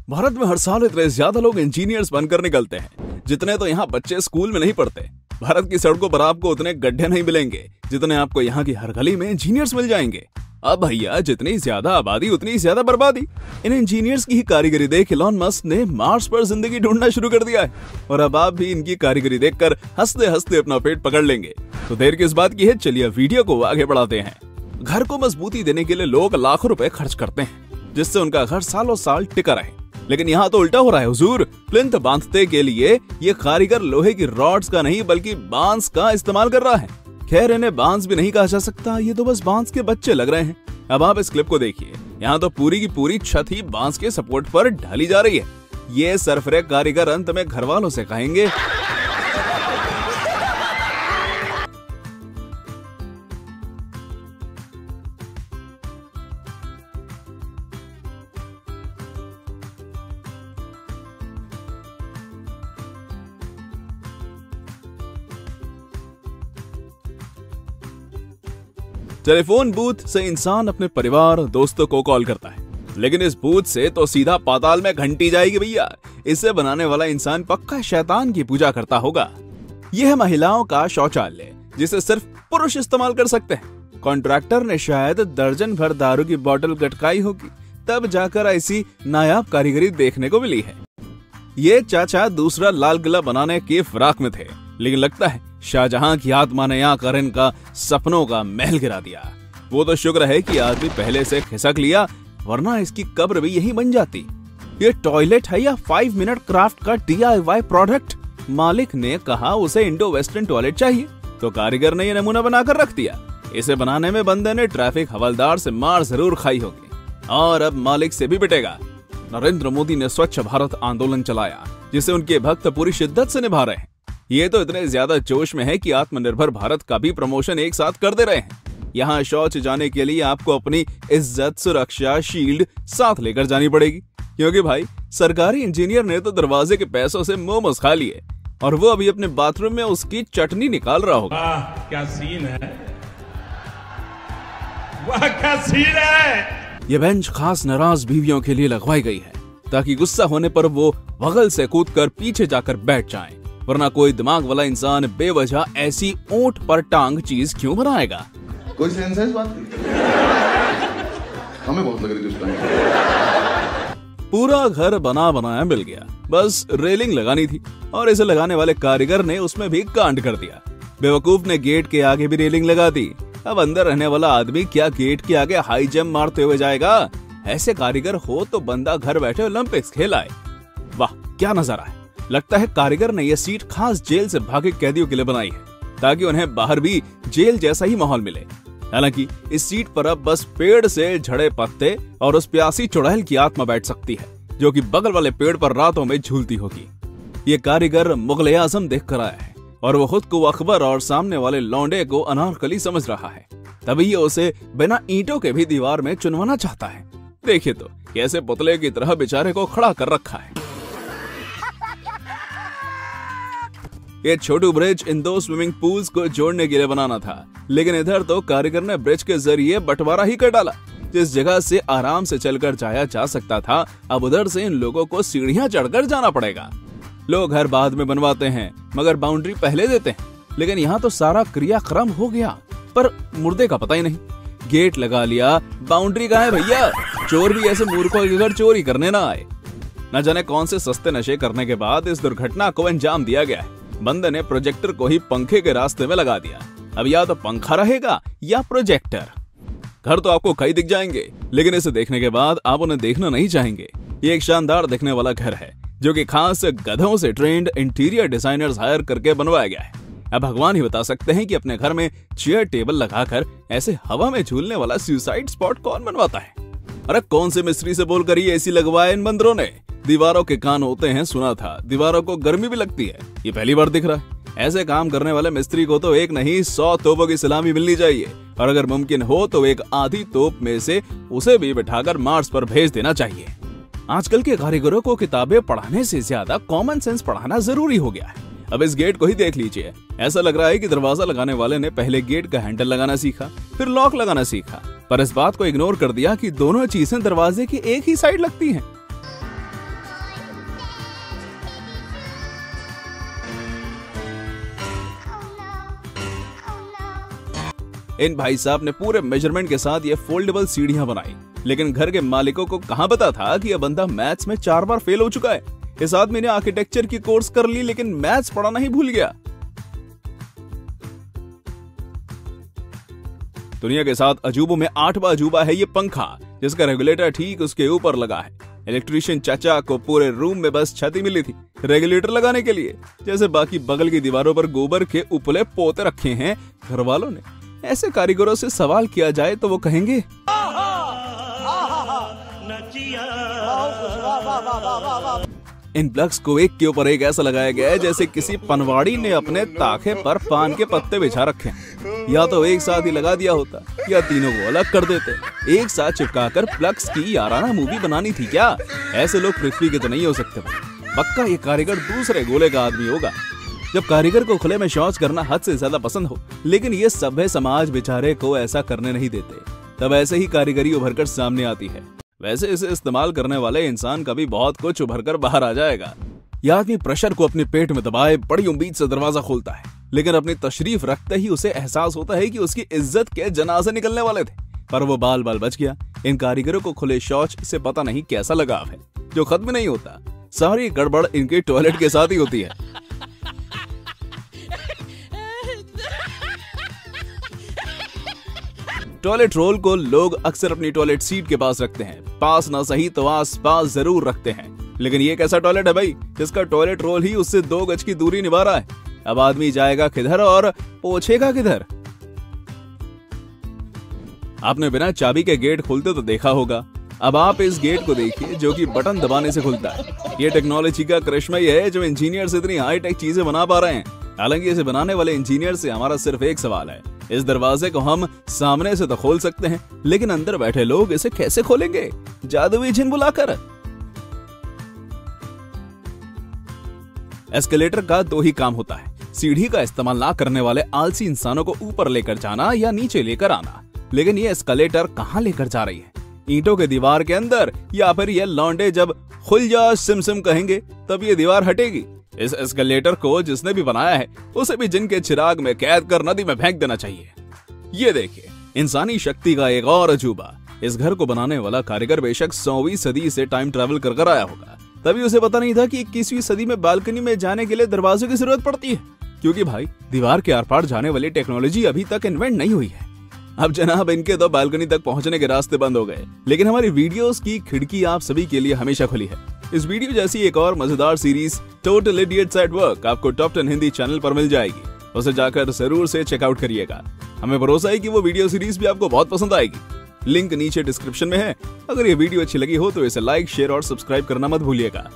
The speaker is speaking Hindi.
भारत में हर साल इतने ज्यादा लोग इंजीनियर्स बनकर निकलते हैं जितने तो यहाँ बच्चे स्कूल में नहीं पढ़ते। भारत की सड़कों पर आपको उतने गड्ढे नहीं मिलेंगे जितने आपको यहाँ की हर गली में इंजीनियर्स मिल जाएंगे। अब भैया जितनी ज्यादा आबादी उतनी ज्यादा बर्बादी। इन इंजीनियर्स की ही कारीगरी देख इलॉन मस्क ने मार्स पर जिंदगी ढूंढना शुरू कर दिया है और अब आप भी इनकी कारीगरी देखकर हंसते हंसते अपना पेट पकड़ लेंगे। तो देर किस बात की है, चलिए वीडियो को आगे बढ़ाते हैं। घर को मजबूती देने के लिए लोग लाखों रुपए खर्च करते हैं जिससे उनका घर सालों साल टिका रहे, लेकिन यहाँ तो उल्टा हो रहा है हुजूर। प्लिंथ बांधते के लिए ये कारीगर लोहे की रॉड्स का नहीं बल्कि बांस का इस्तेमाल कर रहा है। खैर इन्हें बांस भी नहीं कहा जा सकता, ये तो बस बांस के बच्चे लग रहे हैं। अब आप इस क्लिप को देखिए, यहाँ तो पूरी की पूरी छत ही बांस के सपोर्ट पर ढाली जा रही है। ये सरफरे कारीगर अंत में घर वालों से कहेंगे टेलीफोन बूथ से इंसान अपने परिवार दोस्तों को कॉल करता है, लेकिन इस बूथ से तो सीधा पाताल में घंटी जाएगी भैया। इसे बनाने वाला इंसान पक्का शैतान की पूजा करता होगा। यह है महिलाओं का शौचालय जिसे सिर्फ पुरुष इस्तेमाल कर सकते हैं। कॉन्ट्रैक्टर ने शायद दर्जन भर दारू की बोतल गटकाई होगी, तब जाकर ऐसी नायाब कारीगरी देखने को मिली है। ये चाचा दूसरा लाल किला बनाने की फिराक में थे, लेकिन लगता है शाहजहां की आत्मा ने आकर इनका सपनों का महल गिरा दिया। वो तो शुक्र है कि आदमी पहले से खिसक लिया, वरना इसकी कब्र भी यही बन जाती। ये टॉयलेट है या 5 मिनट क्राफ्ट का DIY प्रोडक्ट? मालिक ने कहा उसे इंडो वेस्टर्न टॉयलेट चाहिए, तो कारीगर ने ये नमूना बनाकर रख दिया। इसे बनाने में बंदे ने ट्रैफिक हवलदार से मार जरूर खाई होगी और अब मालिक से भी पिटेगा। नरेंद्र मोदी ने स्वच्छ भारत आंदोलन चलाया जिसे उनके भक्त पूरी शिद्दत से निभा रहे हैं। ये तो इतने ज्यादा जोश में है कि आत्मनिर्भर भारत का भी प्रमोशन एक साथ कर दे रहे हैं। यहाँ शौच जाने के लिए आपको अपनी इज्जत, सुरक्षा, शील्ड साथ लेकर जानी पड़ेगी, क्योंकि भाई सरकारी इंजीनियर ने तो दरवाजे के पैसों से मोमोज खा लिए और वो अभी अपने बाथरूम में उसकी चटनी निकाल रहा होगा। क्या सीन है, वाह क्या सीन है। ये बेंच खास नाराज बीवियों के लिए लगवाई गई है ताकि गुस्सा होने पर वो बगल से कूदकर पीछे जाकर बैठ जाएं, वरना कोई दिमाग वाला इंसान बेवजह ऐसी ऊंट पर टांग चीज क्यों बनाएगा। कोई सेंस है इस बात की? हमें बहुत लग रही थी उस टाइम। पूरा घर बना बनाया मिल गया, बस रेलिंग लगानी थी और इसे लगाने वाले कारीगर ने उसमें भी कांड कर दिया। बेवकूफ ने गेट के आगे भी रेलिंग लगा दी। अब अंदर रहने वाला आदमी क्या गेट के आगे हाई जंप मारते हुए जाएगा? ऐसे कारीगर हो तो बंदा घर बैठे ओलंपिक्स खेलाए। वाह क्या नजारा है। लगता है कारीगर ने यह सीट खास जेल से भागे कैदियों के लिए बनाई है ताकि उन्हें बाहर भी जेल जैसा ही माहौल मिले। हालांकि इस सीट पर अब बस पेड़ से झड़े पत्ते और उस प्यासी चुड़ैल की आत्मा बैठ सकती है जो कि बगल वाले पेड़ पर रातों में झूलती होगी। ये कारीगर मुगल आजम देख कर आया है और वो खुद को अकबर और सामने वाले लौंडे को अनारकली समझ रहा है, तभी ये उसे बिना ईंटों के भी दीवार में चुनवाना चाहता है। देखिए तो कैसे पुतले की तरह बेचारे को खड़ा कर रखा है। ये छोटू ब्रिज इन 2 स्विमिंग पूल्स को जोड़ने के लिए बनाना था, लेकिन इधर तो कारीगर ने ब्रिज के जरिए बंटवारा ही कर डाला। जिस जगह से आराम से चलकर जाया जा सकता था, अब उधर से इन लोगों को सीढ़ियां चढ़कर जाना पड़ेगा। लोग घर बाद में बनवाते हैं मगर बाउंड्री पहले देते हैं, लेकिन यहाँ तो सारा क्रियाक्रम हो गया पर मुर्दे का पता ही नहीं। गेट लगा लिया, बाउंड्री कहाँ है भैया? चोर भी ऐसे मूर्खों के घर चोरी करने ना आए। न जाने कौन से सस्ते नशे करने के बाद इस दुर्घटना को अंजाम दिया गया है। बंदे ने प्रोजेक्टर को ही पंखे के रास्ते में लगा दिया। अब या तो पंखा रहेगा या प्रोजेक्टर। घर तो आपको कई दिख जाएंगे, लेकिन इसे देखने के बाद आप उन्हें देखना नहीं चाहेंगे। ये एक शानदार दिखने वाला घर है जो कि खास गधों से ट्रेंड इंटीरियर डिजाइनर्स हायर करके बनवाया गया है। अब भगवान ही बता सकते हैं कि अपने घर में चेयर टेबल लगाकर ऐसे हवा में झूलने वाला सुसाइड स्पॉट कौन बनवाता है। अरे कौन से मिस्त्री से बोलकर ये एसी लगवाया इन बंदरों ने? दीवारों के कान होते हैं सुना था, दीवारों को गर्मी भी लगती है, ये पहली बार दिख रहा है। ऐसे काम करने वाले मिस्त्री को तो एक नहीं 100 तोपों की सलामी मिलनी चाहिए और अगर मुमकिन हो तो एक आधी तोप में से उसे भी बिठाकर मार्स पर भेज देना चाहिए। आजकल के कारीगरों को किताबें पढ़ाने से ज्यादा कॉमन सेंस पढ़ाना जरूरी हो गया है। अब इस गेट को ही देख लीजिए, ऐसा लग रहा है कि दरवाजा लगाने वाले ने पहले गेट का हैंडल लगाना सीखा, फिर लॉक लगाना सीखा, पर इस बात को इग्नोर कर दिया कि दोनों चीजें दरवाजे की एक ही साइड लगती हैं। इन भाई साहब ने पूरे मेजरमेंट के साथ ये फोल्डेबल सीढ़ियां बनाई, लेकिन घर के मालिकों को कहां पता था कि यह बंदा मैथ्स में 4 बार फेल हो चुका है। इस आदमी ने आर्किटेक्चर की कोर्स कर ली, लेकिन मैथ्स पढ़ाना ही भूल गया। दुनिया के 7 अजूबों में 8वां अजूबा है ये पंखा, जिसका रेगुलेटर ठीक उसके ऊपर लगा है। इलेक्ट्रीशियन चाचा को पूरे रूम में बस छत ही मिली थी रेगुलेटर लगाने के लिए। जैसे बाकी बगल की दीवारों पर गोबर के उपले पोते रखे हैं घर वालों ने। ऐसे कारीगरों से सवाल किया जाए तो वो कहेंगे इन प्लग्स को एक के ऊपर एक ऐसा लगाया गया है जैसे किसी पनवाड़ी ने अपने ताखे पर पान के पत्ते बिछा रखे हैं। या तो एक साथ ही लगा दिया होता या तीनों को अलग कर देते। एक साथ चिपकाकर प्लग्स की याराना मूवी बनानी थी क्या? ऐसे लोग पृथ्वी के तो नहीं हो सकते। पक्का ये कारीगर दूसरे गोले का आदमी होगा। जब कारीगर को खुले में शौच करना हद से ज्यादा पसंद हो, लेकिन ये सभ्य समाज बेचारे को ऐसा करने नहीं देते, तब ऐसे ही कारीगरी उभरकर सामने आती है। वैसे इसे इस्तेमाल करने वाले इंसान का भी बहुत कुछ उभरकर बाहर आ जाएगा। यह आदमी प्रेशर को अपने पेट में दबाए बड़ी उम्मीद से दरवाजा खोलता है, लेकिन अपनी तशरीफ रखते ही उसे एहसास होता है कि उसकी इज्जत के जनाजे निकलने वाले थे, पर वो बाल बाल बच गया। इन कारीगरों को खुले शौच से पता नहीं कैसा लगाव है, जो खत्म नहीं होता। सारी गड़बड़ इनके टॉयलेट के साथ ही होती है। टॉयलेट रोल को लोग अक्सर अपनी टॉयलेट सीट के पास रखते हैं। पास ना सही तो आस पास जरूर रखते हैं, लेकिन ये कैसा टॉयलेट है भाई जिसका टॉयलेट रोल ही उससे 2 गज की दूरी निभा रहा है? अब आदमी जाएगा किधर और पोछेगा किधर? आपने बिना चाबी के गेट खुलते तो देखा होगा। अब आप इस गेट को देखिए जो कि बटन दबाने से खुलता है। ये टेक्नोलॉजी का करिश्मा ही है जो इंजीनियर्स इतनी हाईटेक चीजें बना पा रहे हैं। हालांकि इसे बनाने वाले इंजीनियर से हमारा सिर्फ एक सवाल है, इस दरवाजे को हम सामने से तो खोल सकते हैं, लेकिन अंदर बैठे लोग इसे कैसे खोलेंगे? जादुई जिन बुलाकर। एस्केलेटर का 2 ही काम होता है, सीढ़ी का इस्तेमाल ना करने वाले आलसी इंसानों को ऊपर लेकर जाना या नीचे लेकर आना। लेकिन ये एस्केलेटर कहां लेकर जा रही है? ईंटों के दीवार के अंदर, या फिर ये लौंडे जब खुल जा सिम सिम कहेंगे तब ये दीवार हटेगी? इस एस्केलेटर को जिसने भी बनाया है उसे भी जिन के चिराग में कैद कर नदी में फेंक देना चाहिए। ये देखिए इंसानी शक्ति का एक और अजूबा। इस घर को बनाने वाला कारीगर बेशक 100वीं सदी से टाइम ट्रैवल कर आया होगा, तभी उसे पता नहीं था कि 21वीं सदी में बालकनी में जाने के लिए दरवाजों की जरूरत पड़ती है, क्योंकि भाई दीवार के आर पार जाने वाली टेक्नोलॉजी अभी तक इन्वेंट नहीं हुई है। अब जनाब इनके तो बालकनी तक पहुंचने के रास्ते बंद हो गए, लेकिन हमारी वीडियोस की खिड़की आप सभी के लिए हमेशा खुली है। इस वीडियो जैसी एक और मजेदार series total idiots at work आपको टॉप 10 हिंदी चैनल पर मिल जाएगी। उसे जाकर जरूर से चेकआउट करिएगा। हमें भरोसा है कि वो वीडियो सीरीज भी आपको बहुत पसंद आएगी। लिंक नीचे डिस्क्रिप्शन में है। अगर ये वीडियो अच्छी लगी हो तो इसे लाइक, शेयर और सब्सक्राइब करना मत भूलिएगा।